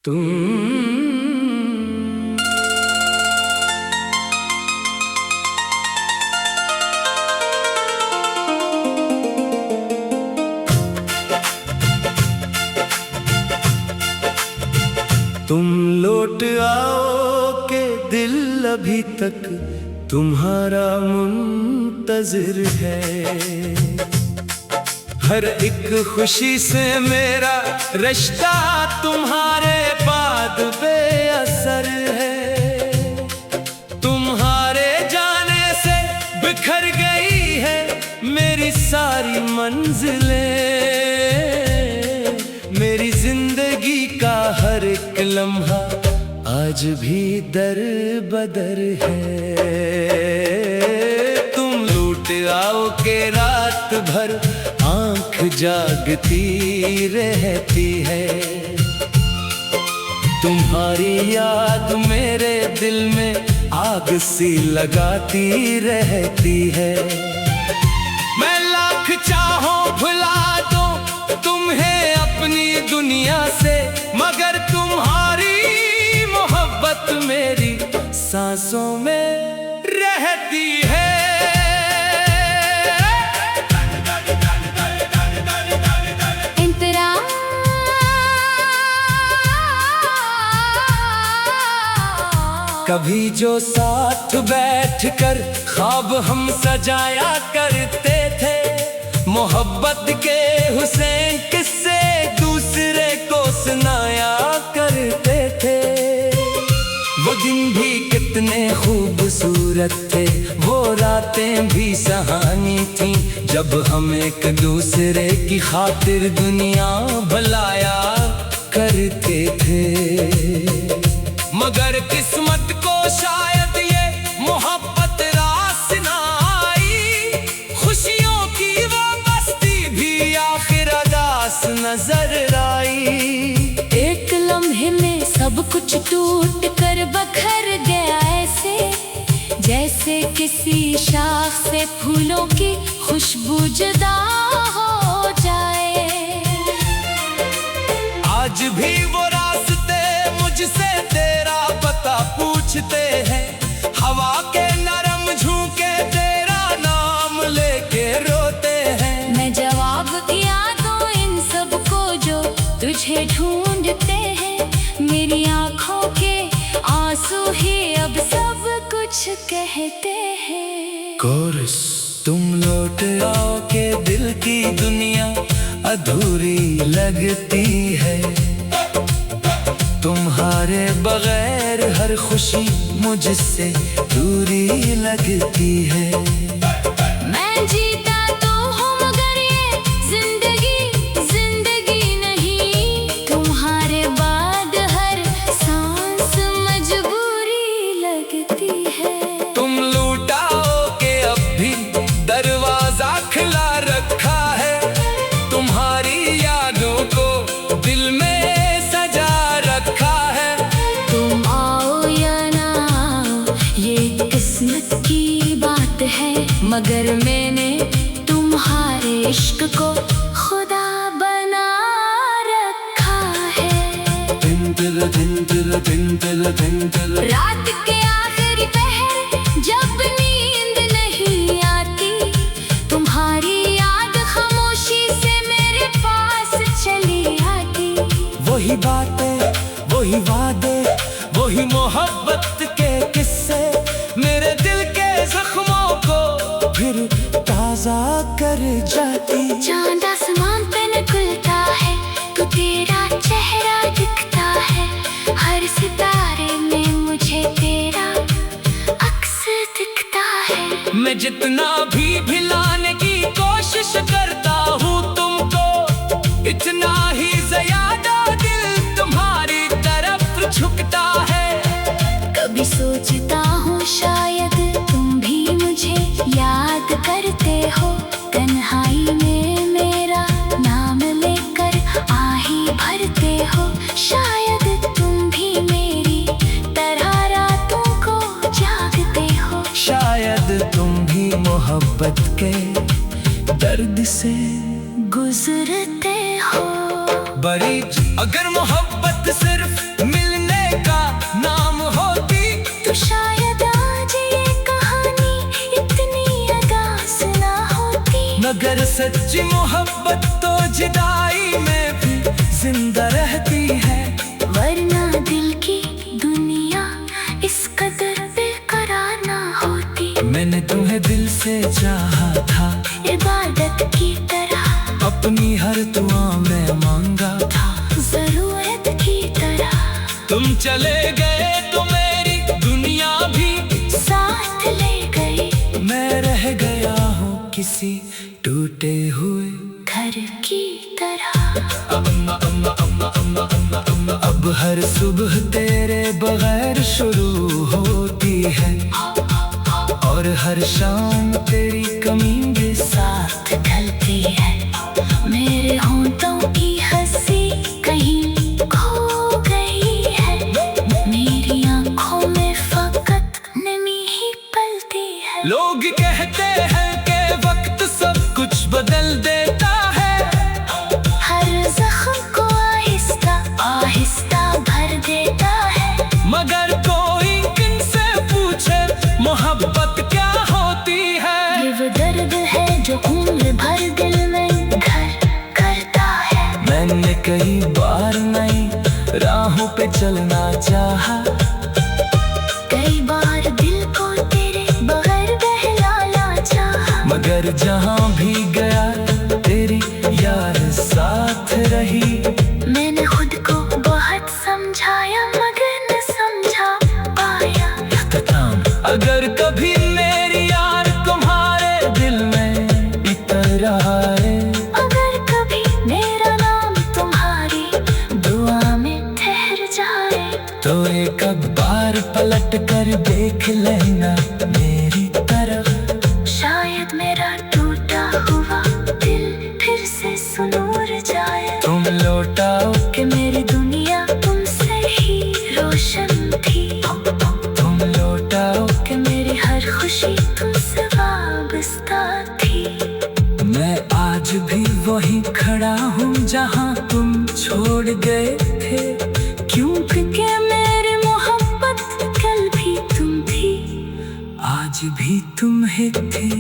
तुम लौट आओ के दिल अभी तक तुम्हारा मुंतजिर है। हर एक खुशी से मेरा रिश्ता तुम्हारे बाद बेअसर है। तुम्हारे जाने से बिखर गई है मेरी सारी मंजिलें। मेरी जिंदगी का हर एक लम्हा आज भी दर बदर है। तुम लौट आओ के रात भर आंख जागती रहती है। तुम्हारी याद मेरे दिल में आग सी लगाती रहती है। मैं लाख चाहों भुला दूं तुम्हें अपनी दुनिया से, मगर तुम्हारी मोहब्बत मेरी सांसों में रहती है। कभी जो साथ बैठकर ख्वाब हम सजाया करते थे, मोहब्बत के हुसैन किस्से दूसरे को सुनाया करते थे। वो दिन भी कितने खूबसूरत थे, वो रातें भी सुहानी थी, जब हम एक दूसरे की खातिर दुनिया भलाया करते थे। मगर किस्मत को शायद ये मोहब्बत रास ना आई, खुशियों की वो बस्ती भी आखिर अदास नजर आई। एक लम्हे में सब कुछ टूट कर बखर गया ऐसे, जैसे किसी शाख से फूलों की खुशबू जुदा हो जाए। आज भी वो रास्ते मुझसे तेरा पता पूछते हैं, हवा के नरम झोंके तेरा नाम लेके रोते हैं। मैं जवाब क्या दूं इन सब को जो तुझे ढूंढते हैं। मेरी आंखों के आंसू ही अब सब कुछ कहते हैं। कोरस तुम लौट आओ के दिल की दुनिया अधूरी लगती है। तुम्हारे बगैर हर खुशी मुझसे दूरी लगती है। मैं जीता तो हूँ मगर ये जिंदगी नहीं, तुम्हारे बाद हर सांस मजबूरी लगती है। तुम लौटाओ के अब भी दरवाजा खुला रखा है, तुम्हारी यादों को दिल में है। मगर मैंने तुम्हारे इश्क को खुदा बना रखा है। रात के आखिरी पहर जब नींद नहीं आती, तुम्हारी याद खामोशी से मेरे पास चली आती। वही बातें, वही वादे, वही मोहब्बत के किस्से मेरे दिल के जख्मों को फिर ताजा कर जाती। चांद आसमान पे निकलता है तो तेरा चेहरा दिखता है, हर सितारे में मुझे तेरा अक्स दिखता है। मैं जितना भी भिलाने की कोशिश करता हूँ तुमको, इतना ही ज्यादा दिल तुम्हारी तरफ झुकता है। कभी सोचता हूँ शायद तुम भी मुझे याद करते हो, तन्हाई में मेरा नाम लेकर आही भरते हो। शायद तुम भी मेरी तरह रातों को जागते हो। शायद तुम भी मोहब्बत के दर्द से गुजरते हो। बरीज अगर मोहब्बत सिर्फ सच्ची मोहब्बत तो जुदाई में भी जिंदा रहती है। वरना दिल की दुनिया इस कदर बेकरार ना होती। मैंने तुम्हें दिल से चाहा था, इबादत की तरह अपनी हर दुआ में मांगा था। जरूरत की तरह तुम चले गए तो मेरी दुनिया भी साथ ले गई। मैं रह गया हूँ किसी टूटे हुए घर की तरह। अब हर सुबह तेरे बगैर शुरू होती है, और हर शाम तेरी कमी के साथ ढलती है। मेरे होंठों की हंसी कहीं खो गई है। मेरी आंखों में फकत नमी ही पलती है। लोग कहते हैं कि वक्त सब कुछ बदल देता है, हर जख्म को आहिस्ता आहिस्ता भर देता है। मगर कोई किनसे पूछे मोहब्बत क्या होती है। ये वो दर्द है जो उम्र भर दिल में घर करता है। मैंने कई बार नई राहों पे चलना चाहा, कई बार दिल को तेरे बगैर बहलाना चाहा। मगर जहाँ भी गया तेरी याद साथ रही। मैंने खुद को बहुत समझाया मगर न समझा पाया। अगर कभी मेरी यार तुम्हारे दिल में इतर आए, अगर कभी मेरा नाम तुम्हारी दुआ में ठहर जाए, तो एक बार पलट कर देख लेना मेरी तरफ। शायद मेरा टूटा हुआ दिल फिर से सुनूर जाए। तुम लौटाओ कि मेरी दुनिया तुमसे ही रोशन थी। तुम लौटाओ कि मेरी हर खुशी तुमसे वाबस्ता थी। मैं आज भी वहीं खड़ा हूँ जहाँ तुम छोड़ गए थे। क्योंकि मेरी मोहब्बत कल भी तुम थी, आज भी तुम ही थी।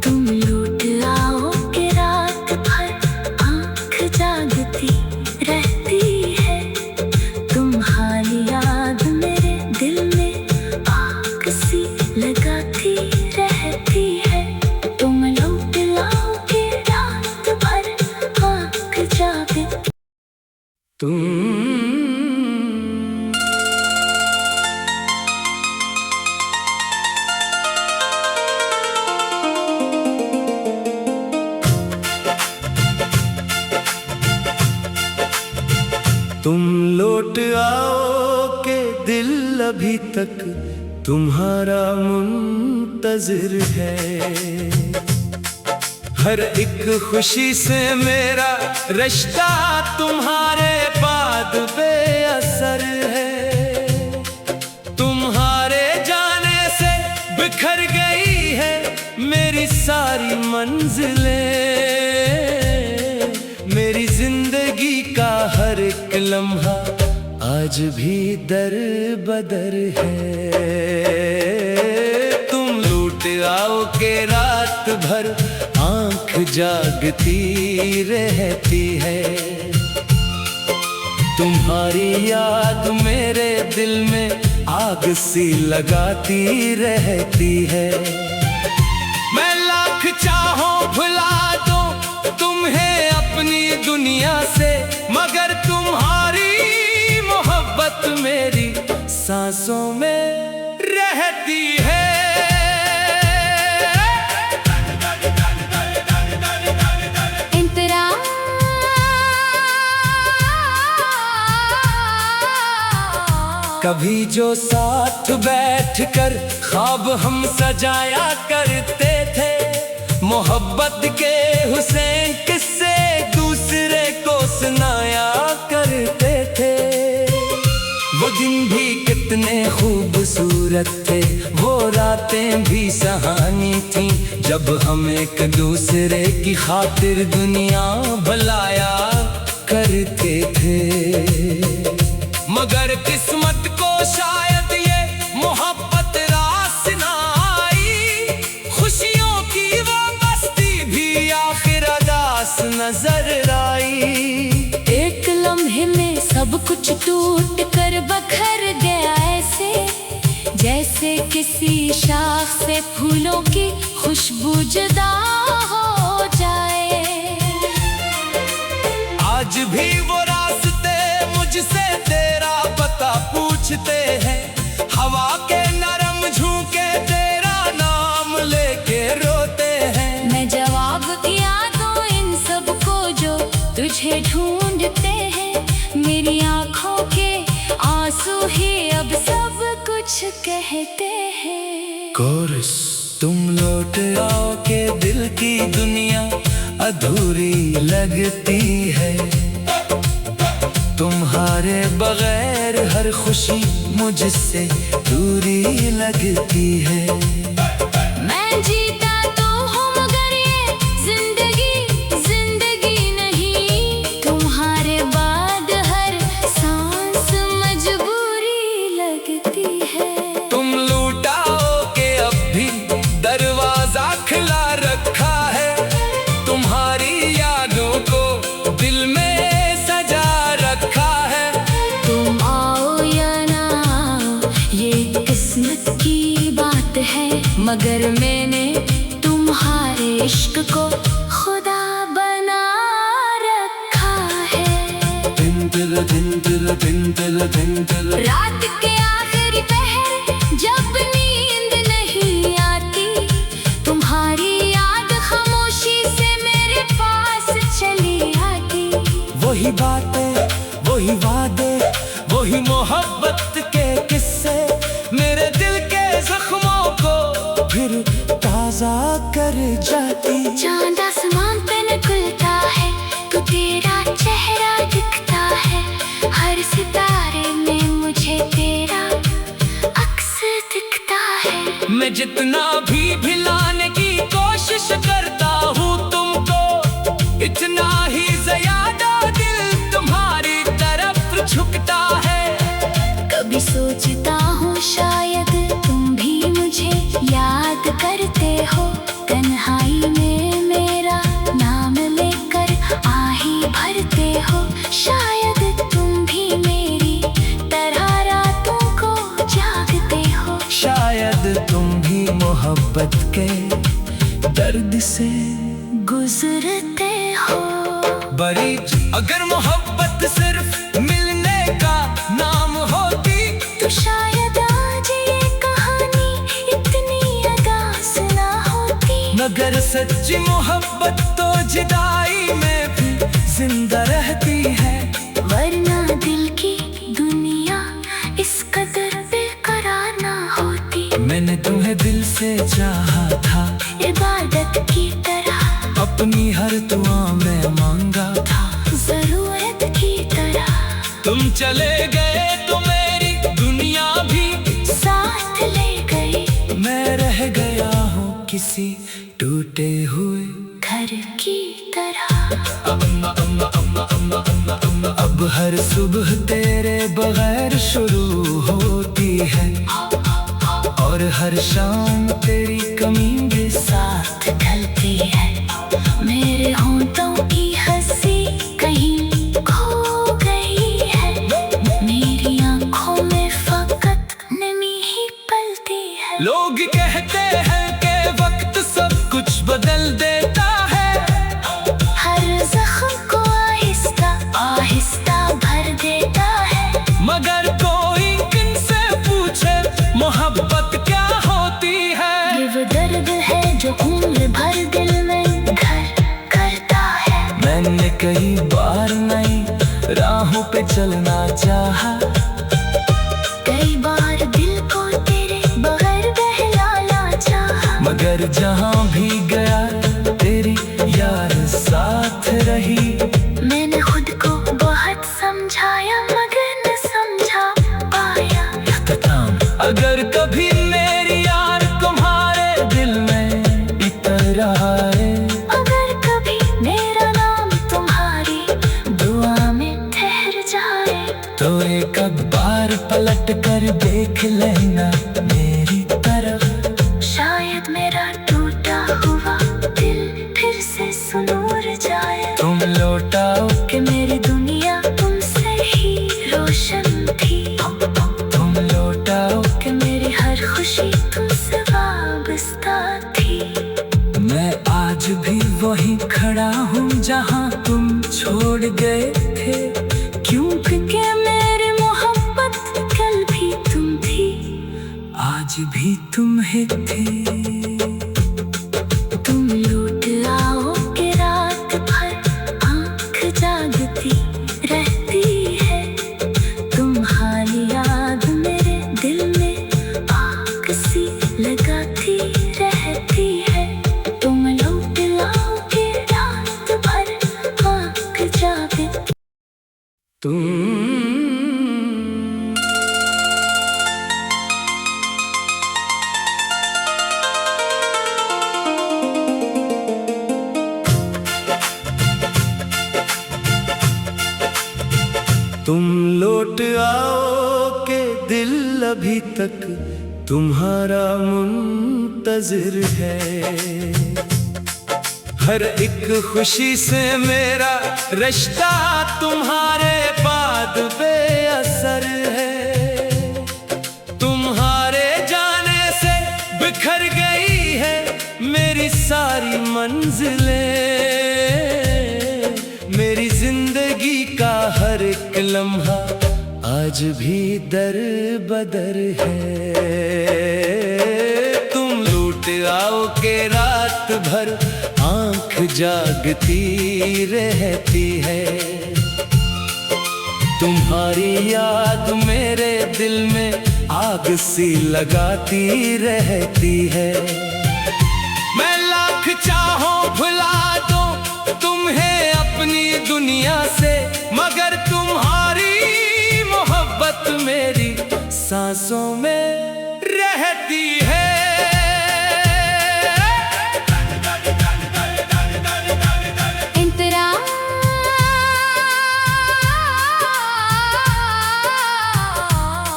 तुम लौट आओ कि रात भर आँख जागती रहती है। तुम्हारी याद मेरे दिल में आग सी लगाती रहती है। तुम लौट आओ कि रात भर आँख जागती। तुम लौट आओ के दिल अभी तक तुम्हारा मुंतजिर है। हर एक खुशी से मेरा रिश्ता तुम्हारे बाद बेअसर है। तुम्हारे जाने से बिखर गई है मेरी सारी मंजिलें। मेरी जिंदगी का हर एक लम्हा आज भी दर बदर है। तुम लौट आओ के रात भर आँख जागती रहती है। तुम्हारी याद मेरे दिल में आग सी लगाती रहती है। मैं लाख चाहों भुला दूं तुम्हें अपनी दुनिया से, मगर तुम्हारी मोहब्बत मेरी सांसों में रहती है। कभी जो साथ बैठकर ख्वाब हम सजाया करते थे, मोहब्बत के हुसैन किस्से दूसरे को सुनाया करते थे। वो दिन भी कितने खूबसूरत थे, वो रातें भी सुहानी थी, जब हम एक दूसरे की खातिर दुनिया भलाया करते थे। मगर किस्मत को शायद ये मोहब्बत रास ना आई, खुशियों की वो बस नजर आई। एक लम्हे में सब कुछ टूट कर बखर गया ऐसे, जैसे किसी शाख से फूलों की खुशबू जुदा हो जाए। आज भी वो रास्ते मुझसे तेरा पता पूछते हैं, हवा के नरम झोंके तेरा नाम लेके रोते हैं। मैं जवाब क्या दूं इन सब को जो तुझे ढूंढते हैं, मेरी आंखों के आंसू ही अब सब कुछ कहते हैं। कोरस तुम लौट आओ के दिल की दुनिया अधूरी लगती है, तुम्हारे बगैर हर खुशी मुझसे दूरी लगती है। मैं जीता तो हूँ मगर ये जिंदगी नहीं, तुम्हारे बाद हर सांस मजबूरी लगती है। तुम लूटाओ के अब भी दरवाजा खुला रखा है, तुम्हारी यादों को दिल में सजा रखा है। तुम आओ या ना आओ ये किस्मत की बात है, मगर मैंने तुम्हारे इश्क को खुदा बना रखा है। रात के आखिरी पहर जब नींद नहीं आती, तुम्हारी याद खामोशी से मेरे पास चली आती। वही बातें, वही वादे, वही मोहब्बत के किस्से मेरे दिल के जख्मों को फिर ताजा कर जाती। चांद आसमान पे निकलता है तो तेरा चेहरा दिखता है, हर सितारे में मुझे तेरा अक्स दिखता है। मैं जितना भी भिलाने की कोशिश करता हूँ तुमको, इतना ही ज्यादा दिल तुम्हारी तरफ झुकता है। कभी सोचता हूँ शायद तुम भी मुझे याद करते हो, तन्हाई में मेरा नाम लेकर आही भरते हो। शायद तुम भी मेरी तरह रातों को जागते हो, शायद तुम भी मोहब्बत के दर्द से गुजरते हो। बड़ी अगर मोहब्बत सिर्फ मिलने का नाम होती, तो शायद आज ये कहानी इतनी अदास ना होती। मगर सच्ची मोहब्बत तो जुदाई में भी जिंदा रहती है। वरना दिल की दुनिया इस कदर बेकरार ना होती। मैंने तुम्हें दिल से चाहा था, इबादत की तरह अपनी हर दुआ में मांगा था, जरूरत की तरह। तुम चले गए तो मेरी दुनिया भी साथ ले गई, मैं रह गया हूँ किसी टूटे हुए घर की तरह। अब हर सुबह तेरे बगैर शुरू होती है, और हर शाम तेरी कमी के साथ ढलती है। मेरे होंठों की हंसी कहीं खो गई है, मेरी आंखों में फकत नमी ही पलती है। लोग कहते हैं कि वक्त सब कुछ बदल देता है, हर जख्म को आहिस्ता आहिस्ता भर देता है। मगर कोई किनसे पूछे मोहब्बत क्या होती है। ये वो दर्द है जो उम्र भर दिल में घर करता है। मैंने कई बार नई राहों पे चलना चाहा, कई बार दिल को तेरे बगैर बहलाना चाहा, मगर जहाँ भी गया तेरी यार साथ रही। मैंने खुद को बहुत समझाया मगर न समझा पाया। अगर कभी मेरी यार तुम्हारे दिल में इतर आए, अगर कभी मेरा नाम तुम्हारी दुआ में ठहर जाए, तो एक बार पलट कर देख लेना मेरी तरफ। शायद मेरा टूटा हुआ दिल फिर से सुनूर जाए। गए थे, क्योंकि मेरी मोहब्बत कल भी तुम थी, आज भी तुम ही थी। तुम लौट आओ कि रात भर आँख जागती रहती है, तुम्हारी याद मेरे दिल में आग सी लगाती रहती है। तुम लौट आओ कि रात भर आँख जागती। तुम लौट आओ के दिल अभी तक तुम्हारा मुंतजिर है। हर एक खुशी से मेरा रिश्ता तुम्हारे बाद बेअसर है। तुम्हारे जाने से बिखर गई है मेरी सारी मंजिलें। मेरी जिंदगी का हर एक लम्हा आज भी दर बदर है। तुम लौट आओ के रात भर आँख जागती रहती है। तुम्हारी याद मेरे दिल में आग सी लगाती रहती है। मैं लाख चाहों भुला दूं तुम्हें अपनी दुनिया से, मगर तुम्हारी मोहब्बत मेरी सांसों में रहती है।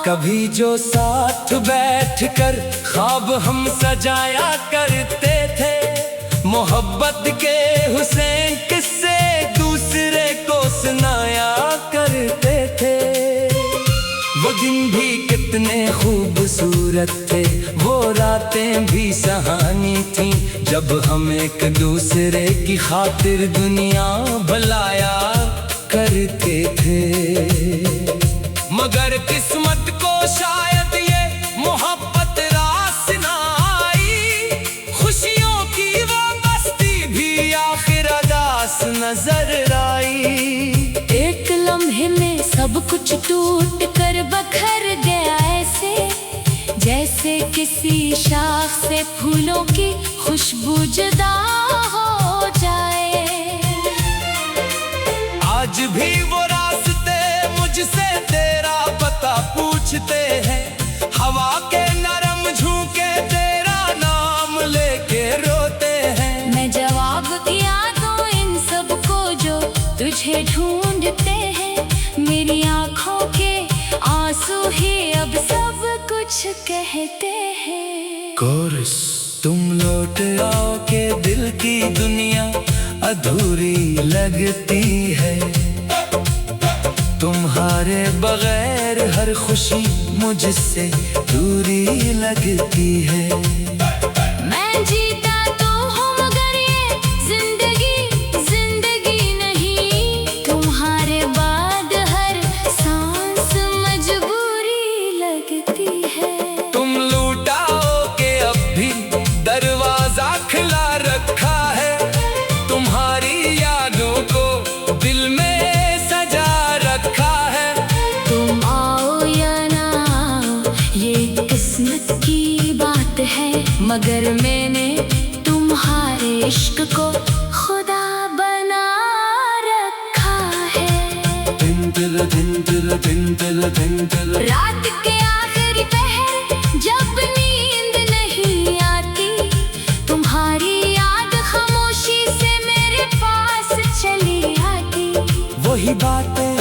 कभी जो साथ बैठकर ख्वाब हम सजाया करते थे, मोहब्बत के हुसैन किस्से दूसरे को सुनाया करते थे। वो दिन भी कितने खूबसूरत थे, वो रातें भी सुहानी थी, जब हम एक दूसरे की खातिर दुनिया भलाया करते थे। मगर किस्मत को शायद ये मोहब्बत रास ना आई, खुशियों की वो बस्ती भी आखिर अदास नजर आई। एक लम्हे में सब कुछ टूट कर बखर गया ऐसे, जैसे किसी शाख से फूलों की खुशबू जुदा हो जाए। आज भी वो रास्ते मुझसे तेरा पता पूछते हैं, हवा के नरम झोंके तेरा नाम लेके रोते हैं। मैं जवाब दिया दूं इन सब को जो तुझे ढूंढते हैं, मेरी आँखों के आंसू ही अब सब कुछ कहते हैं। कोरस तुम लौट आओ के दिल की दुनिया अधूरी लगती है। तुम्हारे बगैर हर खुशी मुझसे दूरी लगती है। मैं जीता तो हूँ मगर ये जिंदगी नहीं, तुम्हारे बाद हर सांस मजबूरी लगती है। तुम लौटाओ के अब भी दरवाजा खुला रखा है, तुम्हारी यादों को दिल में है, मगर मैंने तुम्हारे इश्क को खुदा बना रखा है। रात के आखिरी पहर जब नींद नहीं आती, तुम्हारी याद खामोशी से मेरे पास चली आती। वही बातें